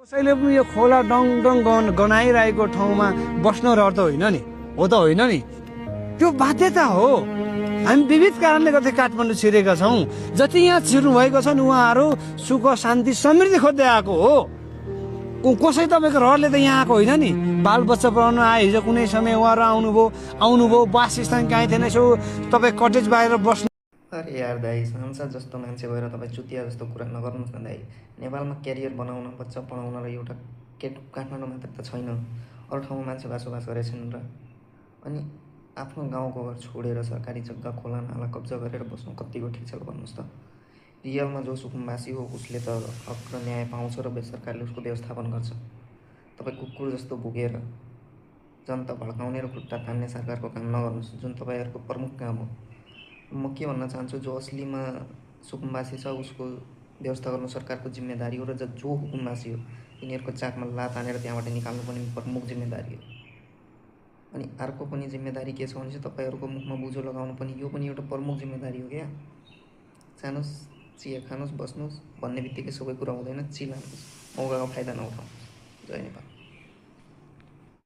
कसैले पनि यो खोला डङ डङ गनाइरहेको ठाउँमा बस्न रहर त होइन नि, हो त होइन नि, त्यो बाध्यता हो। हामी विविध कारणले गर्दै काठमाडौँ छिरेका छौँ। जति यहाँ छिर्नु भएको छन् उहाँहरू सुख शान्ति समृद्धि खोज्दै आएको हो। कसै तपाईँको रहरले त यहाँ आएको होइन नि। बालबच्चा पढाउन आए, हिजो कुनै समय उहाँहरू आउनुभयो, वासस्थान कहीँ थिएन, यसो तपाईँ कटेज बाहिर बस्नु। अरे यार दाइ, सांसद जस्तो मान्छे भएर तपाईँ चुतिया जस्तो कुरा नगर्नुहोस् न दाइ। नेपालमा क्यारियर बनाउन, बच्चा पढाउन र एउटा काठमाडौँ मात्र त छैन, अरू ठाउँमा मान्छे बसोबास गरेछन् र। अनि आफ्नो गाउँको घर छोडेर सरकारी जग्गा खोला नाला कब्जा गरेर बस्नु कतिको ठिक छ भन्नुहोस् त। रियलमा जो सुकुम्बासी हो उसले त हक र न्याय पाउँछ र सरकारले उसको व्यवस्थापन गर्छ। तपाईँ कुकुर जस्तो भुकेर जनता भड्काउने र खुट्टा तान्ने सरकारको काम नगर्नुहोस्, जुन तपाईँहरूको प्रमुख काम हो। म के भन्न चाहन्छु, जो असलीमा सुकुम्बासी छ उसको व्यवस्था गर्नु सरकारको जिम्मेदारी हो, र जो हुकुमबासी हो तिनीहरूको चाकमा लात हानेर त्यहाँबाट निकाल्नु पनि प्रमुख जिम्मेदारी हो। अनि अर्को पनि जिम्मेदारी के छ भने चाहिँ तपाईँहरूको मुखमा बुझो लगाउनु पनि यो पनि एउटा प्रमुख जिम्मेदारी हो क्या। जानुहोस्, चिया खानुहोस्, बस्नुहोस्, भन्ने बित्तिकै सबै कुरा हुँदैन, चिलाउनुहोस्, मौकाको फाइदा नउठाउनुहोस्। जय नेपाल।